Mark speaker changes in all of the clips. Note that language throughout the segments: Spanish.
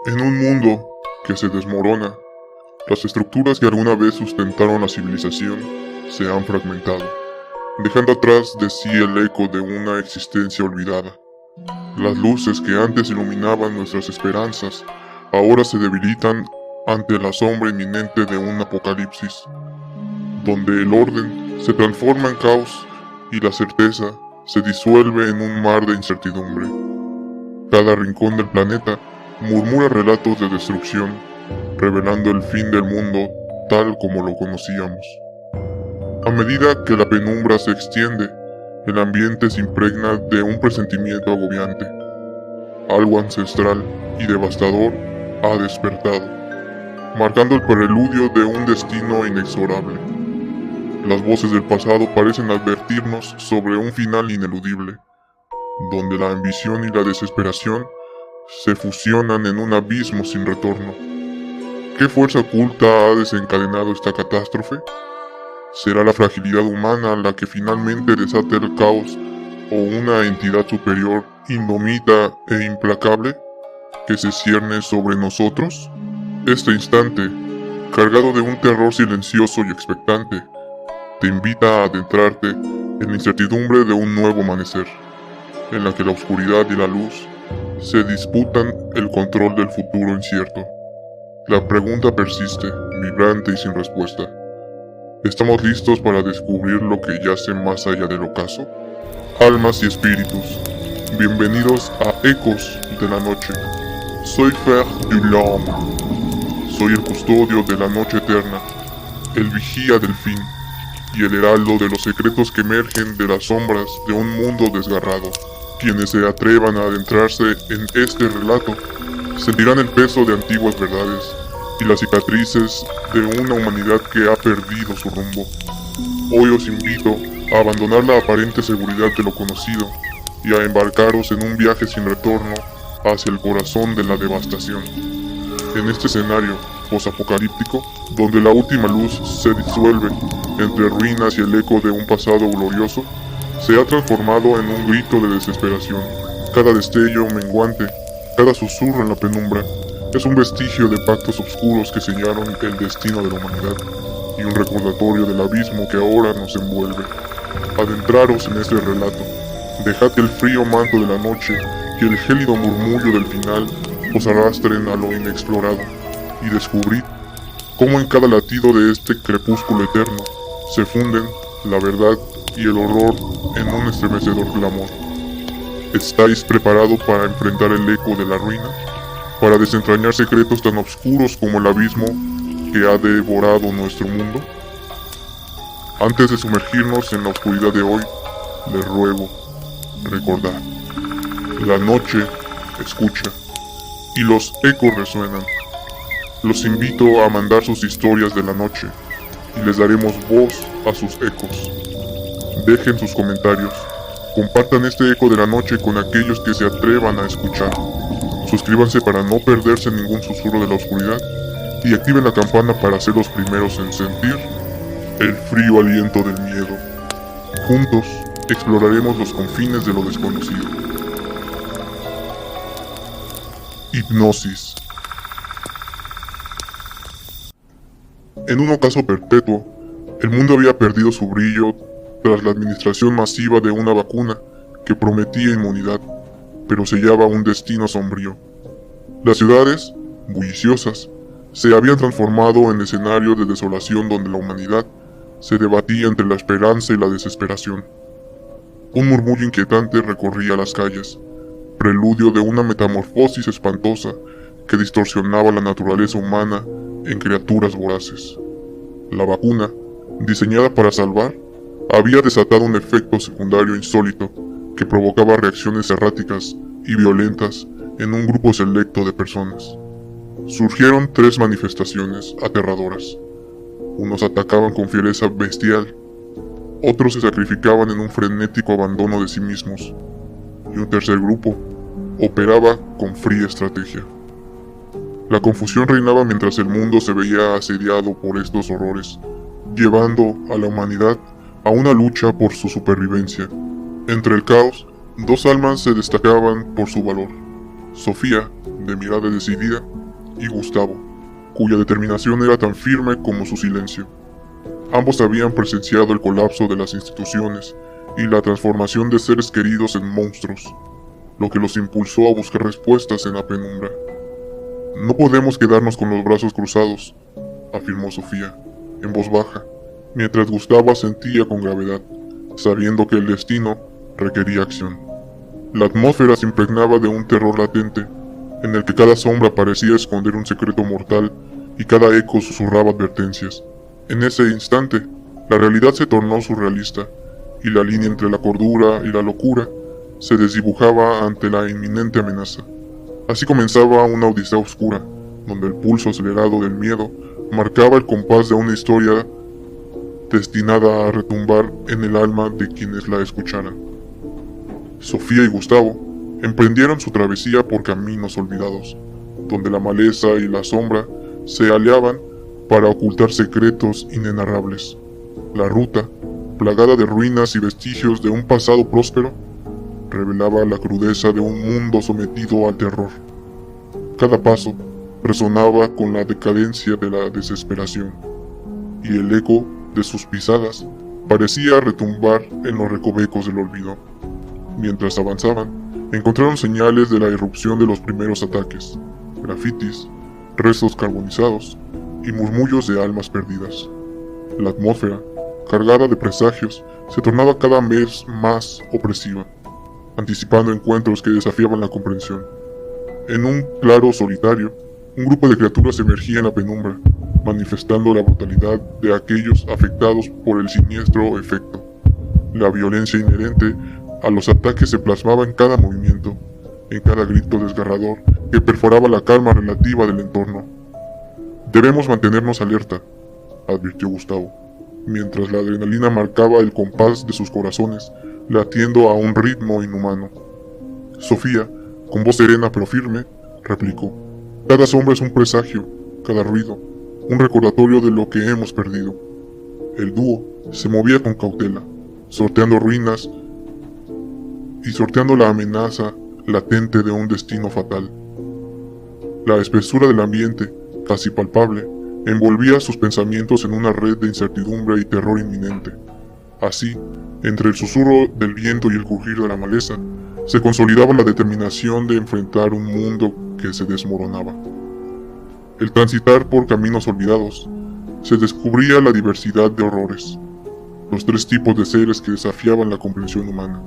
Speaker 1: En un mundo que se desmorona, las estructuras que alguna vez sustentaron la civilización se han fragmentado, dejando atrás de sí el eco de una existencia olvidada. Las luces que antes iluminaban nuestras esperanzas, ahora se debilitan ante la sombra inminente de un apocalipsis, donde el orden se transforma en caos y la certeza se disuelve en un mar de incertidumbre. Cada rincón del planeta murmura relatos de destrucción, revelando el fin del mundo tal como lo conocíamos. A medida que la penumbra se extiende, el ambiente se impregna de un presentimiento agobiante. Algo ancestral y devastador ha despertado, marcando el preludio de un destino inexorable. Las voces del pasado parecen advertirnos sobre un final ineludible, donde la ambición y la desesperación se fusionan en un abismo sin retorno. ¿Qué fuerza oculta ha desencadenado esta catástrofe? ¿Será la fragilidad humana la que finalmente desate el caos o una entidad superior, indomita e implacable, que se cierne sobre nosotros? Este instante, cargado de un terror silencioso y expectante, te invita a adentrarte en la incertidumbre de un nuevo amanecer, en la que la oscuridad y la luz se disputan el control del futuro incierto. La pregunta persiste, vibrante y sin respuesta. ¿Estamos listos para descubrir lo que yace más allá del ocaso? Almas y espíritus, bienvenidos a Ecos de la Noche. Soy Fer du L'Homme. Soy el custodio de la noche eterna, el vigía del fin, y el heraldo de los secretos que emergen de las sombras de un mundo desgarrado. Quienes se atrevan a adentrarse en este relato sentirán el peso de antiguas verdades y las cicatrices de una humanidad que ha perdido su rumbo. Hoy os invito a abandonar la aparente seguridad de lo conocido y a embarcaros en un viaje sin retorno hacia el corazón de la devastación. En este escenario posapocalíptico, donde la última luz se disuelve entre ruinas y el eco de un pasado glorioso, se ha transformado en un grito de desesperación. Cada destello menguante, cada susurro en la penumbra, es un vestigio de pactos oscuros que sellaron el destino de la humanidad, y un recordatorio del abismo que ahora nos envuelve. Adentraros en este relato, dejad que el frío manto de la noche y el gélido murmullo del final os arrastren a lo inexplorado, y descubrid cómo en cada latido de este crepúsculo eterno se funden la verdad y el horror en un estremecedor clamor. ¿Estáis preparados para enfrentar el eco de la ruina? ¿Para desentrañar secretos tan oscuros como el abismo que ha devorado nuestro mundo? Antes de sumergirnos en la oscuridad de hoy, les ruego, recordad, la noche escucha y los ecos resuenan. Los invito a mandar sus historias de la noche y les daremos voz a sus ecos. Dejen sus comentarios, compartan este eco de la noche con aquellos que se atrevan a escuchar. Suscríbanse para no perderse ningún susurro de la oscuridad y activen la campana para ser los primeros en sentir el frío aliento del miedo. Juntos exploraremos los confines de lo desconocido. Hipnosis. En un ocaso perpetuo, el mundo había perdido su brillo tras la administración masiva de una vacuna que prometía inmunidad, pero sellaba un destino sombrío. Las ciudades, bulliciosas, se habían transformado en escenario de desolación donde la humanidad se debatía entre la esperanza y la desesperación. Un murmullo inquietante recorría las calles, preludio de una metamorfosis espantosa que distorsionaba la naturaleza humana en criaturas voraces. La vacuna, diseñada para salvar, había desatado un efecto secundario insólito que provocaba reacciones erráticas y violentas en un grupo selecto de personas. Surgieron tres manifestaciones aterradoras. Unos atacaban con fiereza bestial, otros se sacrificaban en un frenético abandono de sí mismos, y un tercer grupo operaba con fría estrategia. La confusión reinaba mientras el mundo se veía asediado por estos horrores, llevando a la humanidad a una lucha por su supervivencia. Entre el caos, dos almas se destacaban por su valor. Sofía, de mirada decidida, y Gustavo, cuya determinación era tan firme como su silencio. Ambos habían presenciado el colapso de las instituciones y la transformación de seres queridos en monstruos, lo que los impulsó a buscar respuestas en la penumbra. No podemos quedarnos con los brazos cruzados, afirmó Sofía, en voz baja, mientras Gustavo asentía con gravedad, sabiendo que el destino requería acción. La atmósfera se impregnaba de un terror latente, en el que cada sombra parecía esconder un secreto mortal y cada eco susurraba advertencias. En ese instante, la realidad se tornó surrealista, y la línea entre la cordura y la locura se desdibujaba ante la inminente amenaza. Así comenzaba una odisea oscura, donde el pulso acelerado del miedo marcaba el compás de una historia destinada a retumbar en el alma de quienes la escucharan. Sofía y Gustavo emprendieron su travesía por caminos olvidados, donde la maleza y la sombra se aliaban para ocultar secretos inenarrables. La ruta, plagada de ruinas y vestigios de un pasado próspero, revelaba la crudeza de un mundo sometido al terror. Cada paso resonaba con la decadencia de la desesperación, y el eco de sus pisadas parecía retumbar en los recovecos del olvido. Mientras avanzaban, encontraron señales de la irrupción de los primeros ataques, grafitis, restos carbonizados y murmullos de almas perdidas. La atmósfera, cargada de presagios, se tornaba cada vez más opresiva, anticipando encuentros que desafiaban la comprensión. En un claro solitario, un grupo de criaturas emergía en la penumbra, manifestando la brutalidad de aquellos afectados por el siniestro efecto. La violencia inherente a los ataques se plasmaba en cada movimiento, en cada grito desgarrador que perforaba la calma relativa del entorno. Debemos mantenernos alerta, advirtió Gustavo, mientras la adrenalina marcaba el compás de sus corazones, latiendo a un ritmo inhumano. Sofía, con voz serena pero firme, replicó: cada sombra es un presagio, cada ruido, un recordatorio de lo que hemos perdido. El dúo se movía con cautela, sorteando ruinas y sorteando la amenaza latente de un destino fatal. La espesura del ambiente, casi palpable, envolvía sus pensamientos en una red de incertidumbre y terror inminente. Así, entre el susurro del viento y el crujir de la maleza, se consolidaba la determinación de enfrentar un mundo que se desmoronaba. El transitar por caminos olvidados, se descubría la diversidad de horrores, los tres tipos de seres que desafiaban la comprensión humana.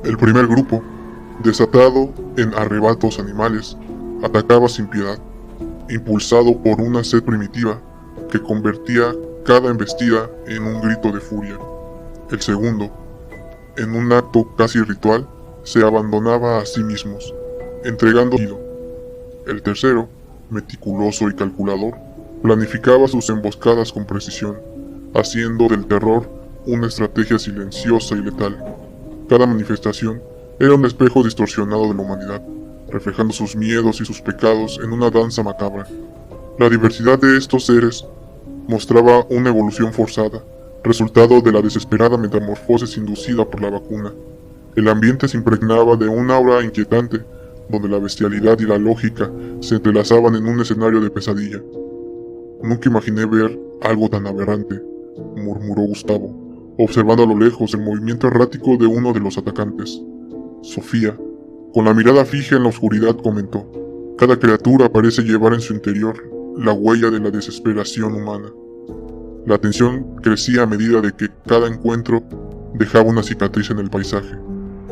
Speaker 1: El primer grupo, desatado en arrebatos animales, atacaba sin piedad, impulsado por una sed primitiva que convertía cada embestida en un grito de furia. El segundo, en un acto casi ritual, se abandonaba a sí mismos, entregando vida. El tercero, meticuloso y calculador, planificaba sus emboscadas con precisión, haciendo del terror una estrategia silenciosa y letal. Cada manifestación era un espejo distorsionado de la humanidad, reflejando sus miedos y sus pecados en una danza macabra. La diversidad de estos seres mostraba una evolución forzada, resultado de la desesperada metamorfosis inducida por la vacuna. El ambiente se impregnaba de una aura inquietante, donde la bestialidad y la lógica se entrelazaban en un escenario de pesadilla. Nunca imaginé ver algo tan aberrante, murmuró Gustavo, observando a lo lejos el movimiento errático de uno de los atacantes. Sofía, con la mirada fija en la oscuridad, comentó: cada criatura parece llevar en su interior la huella de la desesperación humana. La tensión crecía a medida de que cada encuentro dejaba una cicatriz en el paisaje,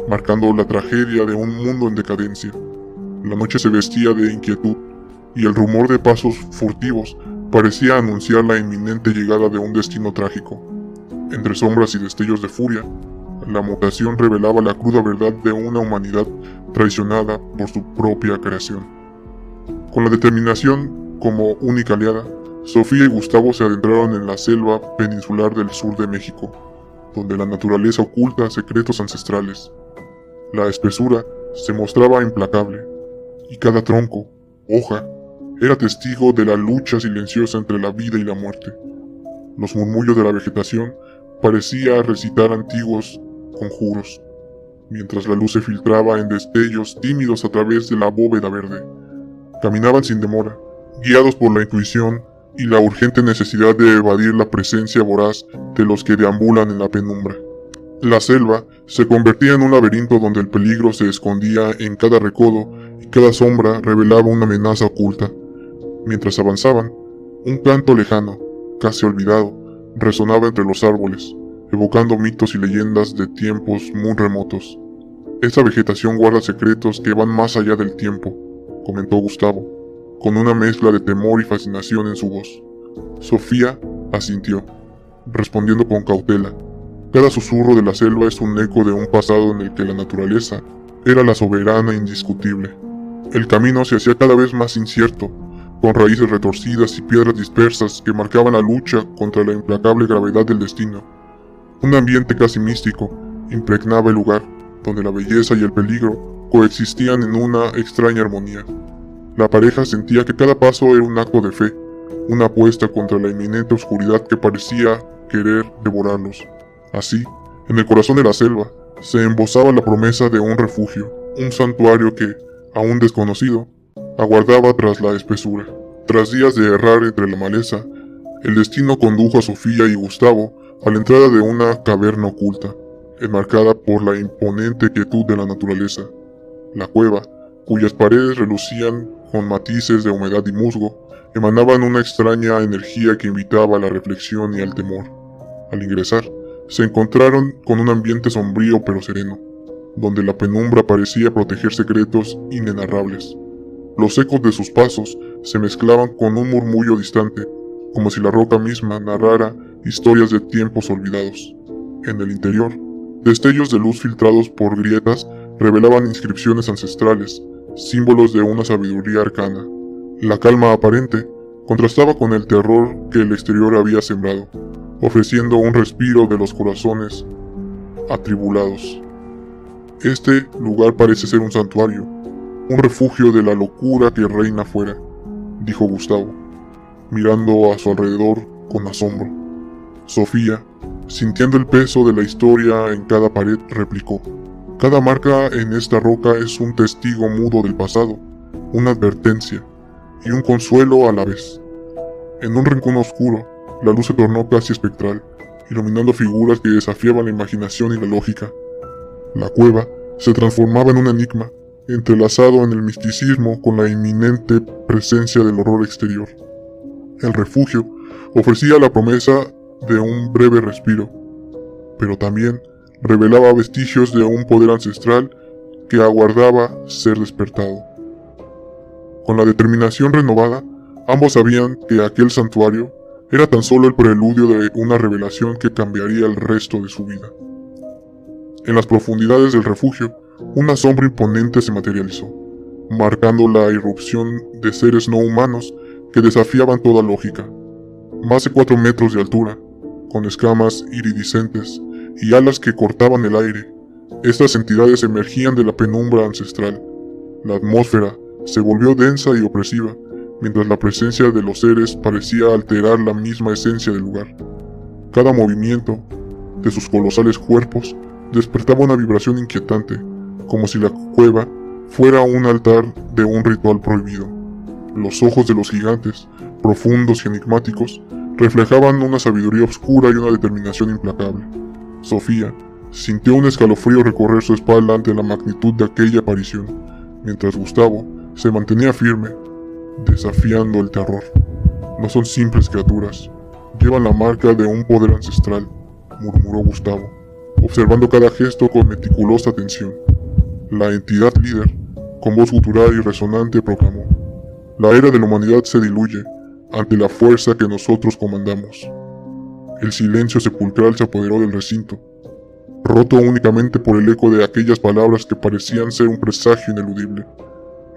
Speaker 1: marcando la tragedia de un mundo en decadencia. La noche se vestía de inquietud, y el rumor de pasos furtivos parecía anunciar la inminente llegada de un destino trágico. Entre sombras y destellos de furia, la mutación revelaba la cruda verdad de una humanidad traicionada por su propia creación. Con la determinación como única aliada, Sofía y Gustavo se adentraron en la selva peninsular del sur de México, donde la naturaleza oculta secretos ancestrales. La espesura se mostraba implacable, y cada tronco, hoja, era testigo de la lucha silenciosa entre la vida y la muerte. Los murmullos de la vegetación parecía recitar antiguos conjuros, mientras la luz se filtraba en destellos tímidos a través de la bóveda verde. Caminaban sin demora, guiados por la intuición y la urgente necesidad de evadir la presencia voraz de los que deambulan en la penumbra. La selva se convertía en un laberinto donde el peligro se escondía en cada recodo y cada sombra revelaba una amenaza oculta. Mientras avanzaban, un canto lejano, casi olvidado, resonaba entre los árboles, evocando mitos y leyendas de tiempos muy remotos. Esa vegetación guarda secretos que van más allá del tiempo, comentó Gustavo, con una mezcla de temor y fascinación en su voz. Sofía asintió, respondiendo con cautela. Cada susurro de la selva es un eco de un pasado en el que la naturaleza era la soberana indiscutible. El camino se hacía cada vez más incierto, con raíces retorcidas y piedras dispersas que marcaban la lucha contra la implacable gravedad del destino. Un ambiente casi místico impregnaba el lugar, donde la belleza y el peligro coexistían en una extraña armonía. La pareja sentía que cada paso era un acto de fe, una apuesta contra la inminente oscuridad que parecía querer devorarlos. Así, en el corazón de la selva, se embozaba la promesa de un refugio, un santuario que, aún desconocido, aguardaba tras la espesura. Tras días de errar entre la maleza, el destino condujo a Sofía y Gustavo a la entrada de una caverna oculta, enmarcada por la imponente quietud de la naturaleza. La cueva, cuyas paredes relucían con matices de humedad y musgo, emanaban una extraña energía que invitaba a la reflexión y al temor. Al ingresar, se encontraron con un ambiente sombrío pero sereno, donde la penumbra parecía proteger secretos inenarrables. Los ecos de sus pasos se mezclaban con un murmullo distante, como si la roca misma narrara historias de tiempos olvidados. En el interior, destellos de luz filtrados por grietas revelaban inscripciones ancestrales, símbolos de una sabiduría arcana. La calma aparente contrastaba con el terror que el exterior había sembrado, ofreciendo un respiro de los corazones atribulados. Este lugar parece ser un santuario, un refugio de la locura que reina afuera, dijo Gustavo, mirando a su alrededor con asombro. Sofía, sintiendo el peso de la historia en cada pared, replicó: cada marca en esta roca es un testigo mudo del pasado, una advertencia y un consuelo a la vez. En un rincón oscuro, la luz se tornó casi espectral, iluminando figuras que desafiaban la imaginación y la lógica. La cueva se transformaba en un enigma, entrelazado en el misticismo con la inminente presencia del horror exterior. El refugio ofrecía la promesa de un breve respiro, pero también revelaba vestigios de un poder ancestral que aguardaba ser despertado. Con la determinación renovada, ambos sabían que aquel santuario era tan solo el preludio de una revelación que cambiaría el resto de su vida. En las profundidades del refugio, una sombra imponente se materializó, marcando la irrupción de seres no humanos que desafiaban toda lógica. Más de 4 metros de altura, con escamas iridiscentes y alas que cortaban el aire, estas entidades emergían de la penumbra ancestral. La atmósfera se volvió densa y opresiva, mientras la presencia de los seres parecía alterar la misma esencia del lugar. Cada movimiento de sus colosales cuerpos despertaba una vibración inquietante, como si la cueva fuera un altar de un ritual prohibido. Los ojos de los gigantes, profundos y enigmáticos, reflejaban una sabiduría oscura y una determinación implacable. Sofía sintió un escalofrío recorrer su espalda ante la magnitud de aquella aparición, mientras Gustavo se mantenía firme, desafiando el terror. No son simples criaturas, llevan la marca de un poder ancestral, murmuró Gustavo, observando cada gesto con meticulosa atención. La entidad líder, con voz gutural y resonante, proclamó: la era de la humanidad se diluye ante la fuerza que nosotros comandamos. El silencio sepulcral se apoderó del recinto, roto únicamente por el eco de aquellas palabras que parecían ser un presagio ineludible.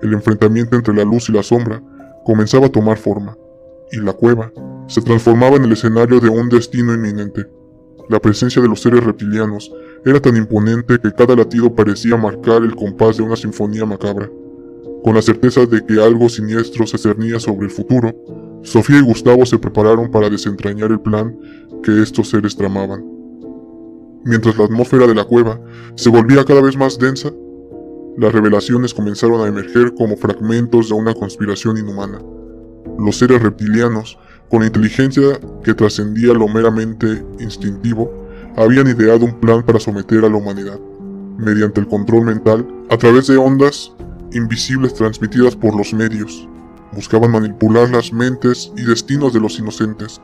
Speaker 1: El enfrentamiento entre la luz y la sombra comenzaba a tomar forma, y la cueva se transformaba en el escenario de un destino inminente. La presencia de los seres reptilianos era tan imponente que cada latido parecía marcar el compás de una sinfonía macabra. Con la certeza de que algo siniestro se cernía sobre el futuro, Sofía y Gustavo se prepararon para desentrañar el plan que estos seres tramaban. Mientras la atmósfera de la cueva se volvía cada vez más densa, las revelaciones comenzaron a emerger como fragmentos de una conspiración inhumana. Los seres reptilianos, con inteligencia que trascendía lo meramente instintivo, habían ideado un plan para someter a la humanidad, mediante el control mental, a través de ondas invisibles transmitidas por los medios. Buscaban manipular las mentes y destinos de los inocentes.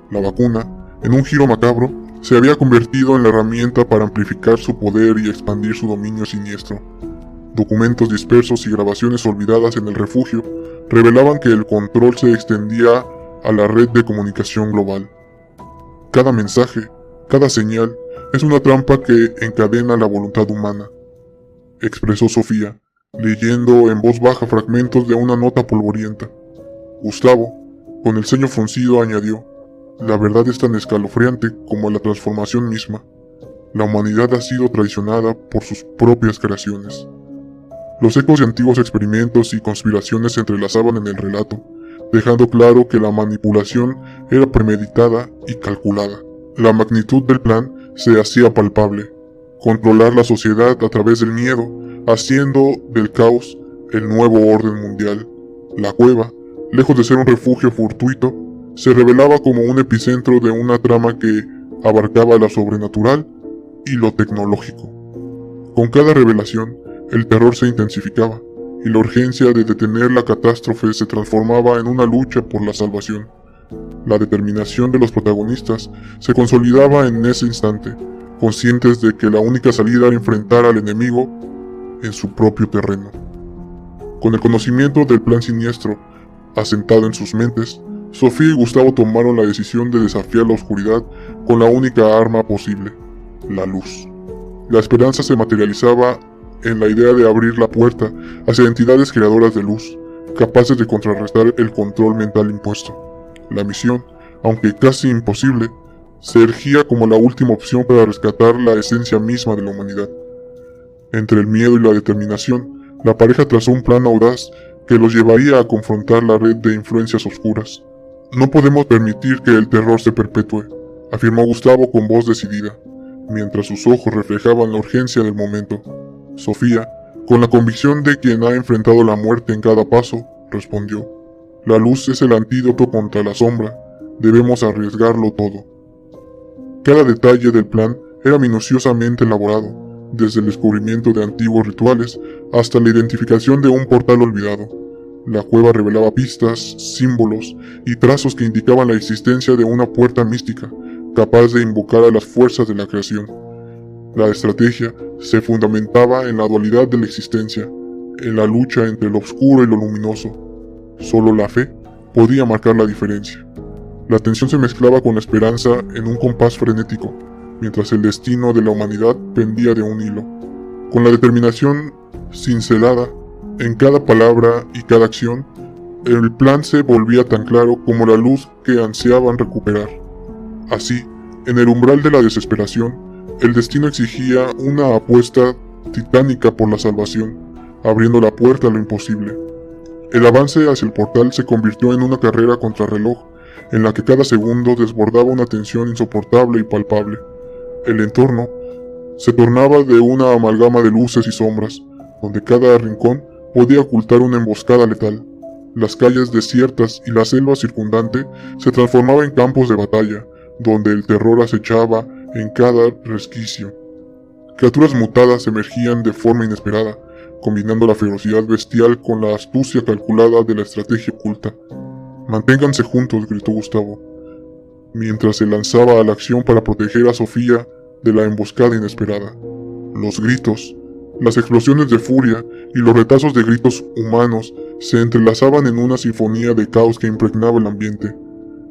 Speaker 1: La vacuna, en un giro macabro, se había convertido en la herramienta para amplificar su poder y expandir su dominio siniestro. Documentos dispersos y grabaciones olvidadas en el refugio revelaban que el control se extendía a la red de comunicación global. Cada mensaje, cada señal, es una trampa que encadena la voluntad humana, expresó Sofía, leyendo en voz baja fragmentos de una nota polvorienta. Gustavo, con el ceño fruncido, añadió: la verdad es tan escalofriante como la transformación misma. La humanidad ha sido traicionada por sus propias creaciones. Los ecos de antiguos experimentos y conspiraciones se entrelazaban en el relato, dejando claro que la manipulación era premeditada y calculada. La magnitud del plan se hacía palpable: controlar la sociedad a través del miedo, haciendo del caos el nuevo orden mundial. La cueva, lejos de ser un refugio fortuito, se revelaba como un epicentro de una trama que abarcaba lo sobrenatural y lo tecnológico. Con cada revelación, el terror se intensificaba, y la urgencia de detener la catástrofe se transformaba en una lucha por la salvación. La determinación de los protagonistas se consolidaba en ese instante, conscientes de que la única salida era enfrentar al enemigo en su propio terreno. Con el conocimiento del plan siniestro asentado en sus mentes, Sofía y Gustavo tomaron la decisión de desafiar la oscuridad con la única arma posible: la luz. La esperanza se materializaba en la idea de abrir la puerta hacia entidades creadoras de luz, capaces de contrarrestar el control mental impuesto. La misión, aunque casi imposible, se erigía como la última opción para rescatar la esencia misma de la humanidad. Entre el miedo y la determinación, la pareja trazó un plan audaz que los llevaría a confrontar la red de influencias oscuras. No podemos permitir que el terror se perpetúe, afirmó Gustavo con voz decidida, mientras sus ojos reflejaban la urgencia del momento. Sofía, con la convicción de quien ha enfrentado la muerte en cada paso, respondió: la luz es el antídoto contra la sombra, debemos arriesgarlo todo. Cada detalle del plan era minuciosamente elaborado, desde el descubrimiento de antiguos rituales hasta la identificación de un portal olvidado. La cueva revelaba pistas, símbolos y trazos que indicaban la existencia de una puerta mística, capaz de invocar a las fuerzas de la creación. La estrategia se fundamentaba en la dualidad de la existencia, en la lucha entre lo oscuro y lo luminoso. Solo la fe podía marcar la diferencia. La tensión se mezclaba con la esperanza en un compás frenético, mientras el destino de la humanidad pendía de un hilo. Con la determinación cincelada en cada palabra y cada acción, el plan se volvía tan claro como la luz que ansiaban recuperar. Así, en el umbral de la desesperación, el destino exigía una apuesta titánica por la salvación, abriendo la puerta a lo imposible. El avance hacia el portal se convirtió en una carrera contrarreloj, en la que cada segundo desbordaba una tensión insoportable y palpable. El entorno se tornaba de una amalgama de luces y sombras, donde cada rincón podía ocultar una emboscada letal. Las calles desiertas y la selva circundante se transformaban en campos de batalla, donde el terror acechaba en cada resquicio. Criaturas mutadas emergían de forma inesperada, combinando la ferocidad bestial con la astucia calculada de la estrategia oculta. «Manténganse juntos», gritó Gustavo, mientras se lanzaba a la acción para proteger a Sofía de la emboscada inesperada. Los gritos, las explosiones de furia y los retazos de gritos humanos se entrelazaban en una sinfonía de caos que impregnaba el ambiente.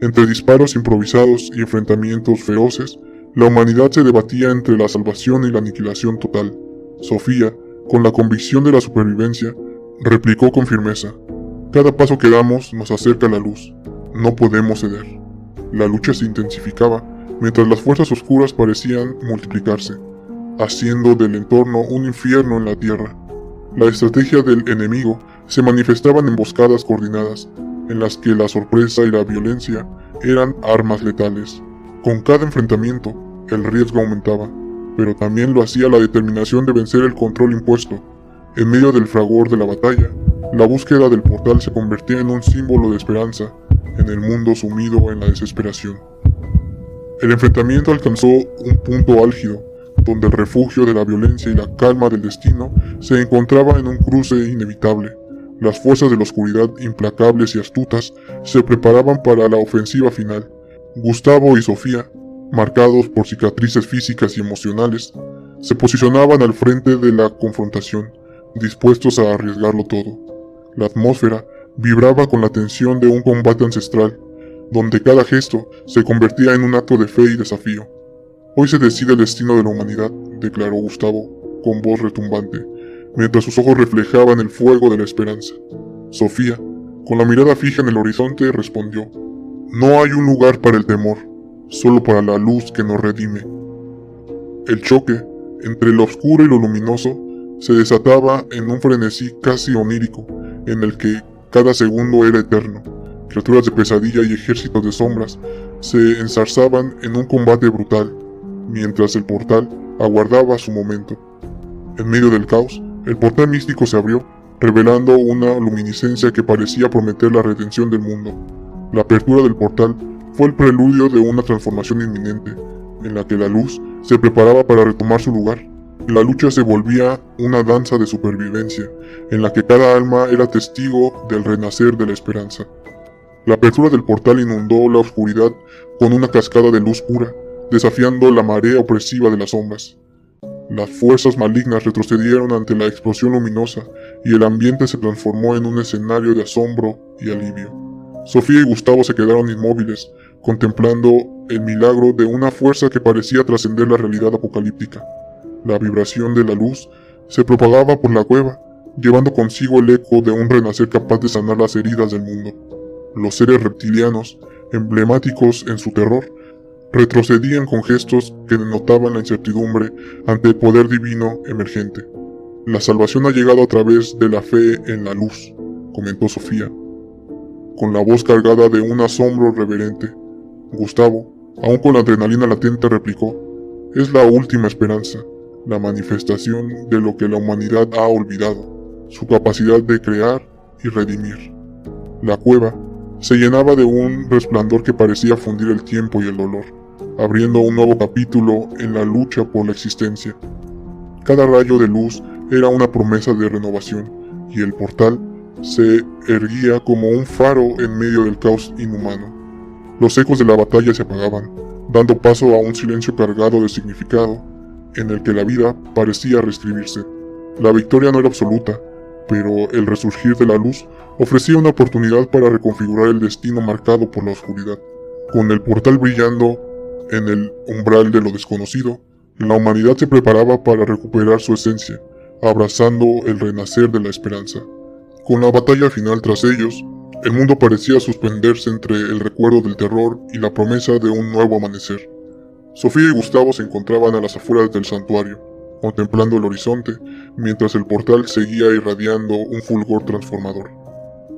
Speaker 1: Entre disparos improvisados y enfrentamientos feroces, la humanidad se debatía entre la salvación y la aniquilación total. Sofía, con la convicción de la supervivencia, replicó con firmeza: «Cada paso que damos nos acerca a la luz. No podemos ceder». La lucha se intensificaba, mientras las fuerzas oscuras parecían multiplicarse, haciendo del entorno un infierno en la tierra. La estrategia del enemigo se manifestaba en emboscadas coordinadas, en las que la sorpresa y la violencia eran armas letales. Con cada enfrentamiento, el riesgo aumentaba, pero también lo hacía la determinación de vencer el control impuesto. En medio del fragor de la batalla, La búsqueda del portal se convertía en un símbolo de esperanza en el mundo sumido en la desesperación. El enfrentamiento alcanzó un punto álgido, donde el refugio de la violencia y la calma del destino se encontraba en un cruce inevitable. Las fuerzas de la oscuridad, implacables y astutas, se preparaban para la ofensiva final. Gustavo y Sofía, marcados por cicatrices físicas y emocionales, se posicionaban al frente de la confrontación, dispuestos a arriesgarlo todo. La atmósfera vibraba con la tensión de un combate ancestral, donde cada gesto se convertía en un acto de fe y desafío. Hoy se decide el destino de la humanidad, declaró Gustavo, con voz retumbante, mientras sus ojos reflejaban el fuego de la esperanza. Sofía, con la mirada fija en el horizonte, respondió: no hay un lugar para el temor, solo para la luz que nos redime. El choque entre lo oscuro y lo luminoso se desataba en un frenesí casi onírico, en el que cada segundo era eterno. Criaturas de pesadilla y ejércitos de sombras se enzarzaban en un combate brutal, mientras el portal aguardaba su momento. En medio del caos, el portal místico se abrió, revelando una luminiscencia que parecía prometer la redención del mundo. La apertura del portal fue el preludio de una transformación inminente, en la que la luz se preparaba para retomar su lugar. La lucha se volvía una danza de supervivencia, en la que cada alma era testigo del renacer de la esperanza. La apertura del portal inundó la oscuridad con una cascada de luz pura, desafiando la marea opresiva de las sombras. Las fuerzas malignas retrocedieron ante la explosión luminosa y el ambiente se transformó en un escenario de asombro y alivio. Sofía y Gustavo se quedaron inmóviles, contemplando el milagro de una fuerza que parecía trascender la realidad apocalíptica. La vibración de la luz se propagaba por la cueva, llevando consigo el eco de un renacer capaz de sanar las heridas del mundo. Los seres reptilianos, emblemáticos en su terror, retrocedían con gestos que denotaban la incertidumbre ante el poder divino emergente. La salvación ha llegado a través de la fe en la luz, comentó Sofía, con la voz cargada de un asombro reverente. Gustavo, aún con la adrenalina latente, replicó: es la última esperanza, la manifestación de lo que la humanidad ha olvidado, su capacidad de crear y redimir. La cueva se llenaba de un resplandor que parecía fundir el tiempo y el dolor, abriendo un nuevo capítulo en la lucha por la existencia. Cada rayo de luz era una promesa de renovación, y el portal se erguía como un faro en medio del caos inhumano. Los ecos de la batalla se apagaban, dando paso a un silencio cargado de significado, en el que la vida parecía reescribirse. La victoria no era absoluta, pero el resurgir de la luz ofrecía una oportunidad para reconfigurar el destino marcado por la oscuridad. Con el portal brillando en el umbral de lo desconocido, la humanidad se preparaba para recuperar su esencia, abrazando el renacer de la esperanza. Con la batalla final tras ellos, el mundo parecía suspenderse entre el recuerdo del terror y la promesa de un nuevo amanecer. Sofía y Gustavo se encontraban a las afueras del santuario, contemplando el horizonte, mientras el portal seguía irradiando un fulgor transformador.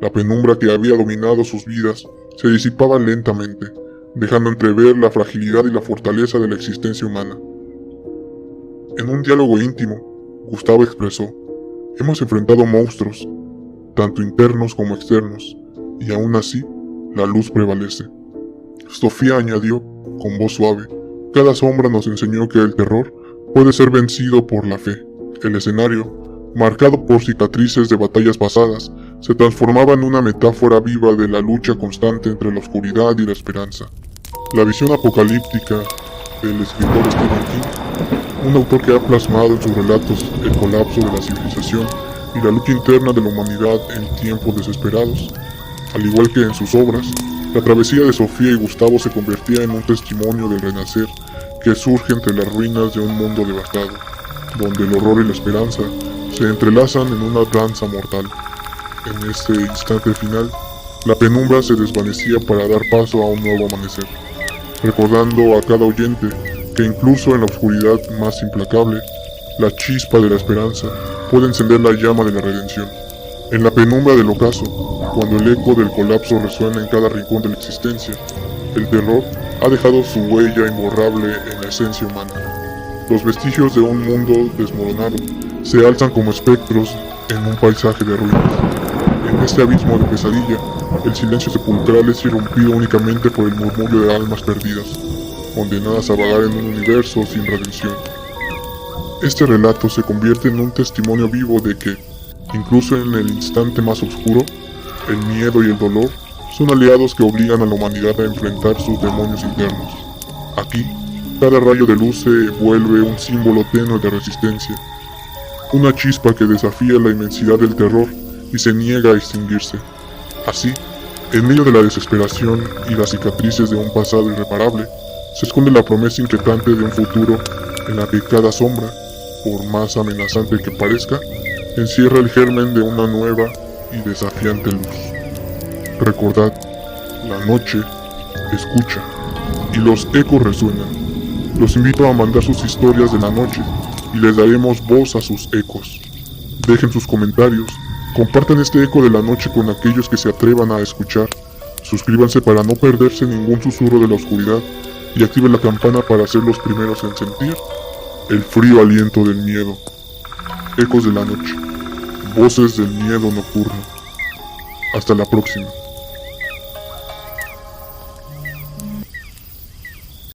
Speaker 1: La penumbra que había dominado sus vidas se disipaba lentamente, dejando entrever la fragilidad y la fortaleza de la existencia humana. En un diálogo íntimo, Gustavo expresó: hemos enfrentado monstruos, tanto internos como externos, y aún así, la luz prevalece. Sofía añadió, con voz suave: cada sombra nos enseñó que el terror puede ser vencido por la fe. El escenario, marcado por cicatrices de batallas pasadas, se transformaba en una metáfora viva de la lucha constante entre la oscuridad y la esperanza. La visión apocalíptica del escritor Stephen King, un autor que ha plasmado en sus relatos el colapso de la civilización y la lucha interna de la humanidad en tiempos desesperados. Al igual que en sus obras, la travesía de Sofía y Gustavo se convertía en un testimonio del renacer que surge entre las ruinas de un mundo devastado, donde el horror y la esperanza se entrelazan en una danza mortal. En este instante final, la penumbra se desvanecía para dar paso a un nuevo amanecer, recordando a cada oyente que incluso en la oscuridad más implacable, la chispa de la esperanza puede encender la llama de la redención. En la penumbra del ocaso, cuando el eco del colapso resuena en cada rincón de la existencia, el terror ha dejado su huella imborrable en la esencia humana. Los vestigios de un mundo desmoronado se alzan como espectros en un paisaje de ruinas. En este abismo de pesadilla, el silencio sepulcral es irrumpido únicamente por el murmullo de almas perdidas, condenadas a vagar en un universo sin redención. Este relato se convierte en un testimonio vivo de que, incluso en el instante más oscuro, el miedo y el dolor son aliados que obligan a la humanidad a enfrentar sus demonios internos. Aquí, cada rayo de luz se vuelve un símbolo tenue de resistencia, una chispa que desafía la inmensidad del terror y se niega a extinguirse. Así, en medio de la desesperación y las cicatrices de un pasado irreparable, se esconde la promesa inquietante de un futuro en la que cada sombra, por más amenazante que parezca, encierra el germen de una nueva y desafiante luz. Recordad, la noche escucha y los ecos resuenan. Los invito a mandar sus historias de la noche y les daremos voz a sus ecos. Dejen sus comentarios, compartan este eco de la noche con aquellos que se atrevan a escuchar. Suscríbanse para no perderse ningún susurro de la oscuridad y activen la campana para ser los primeros en sentir el frío aliento del miedo. Ecos de la noche, voces del miedo nocturno. Hasta la próxima.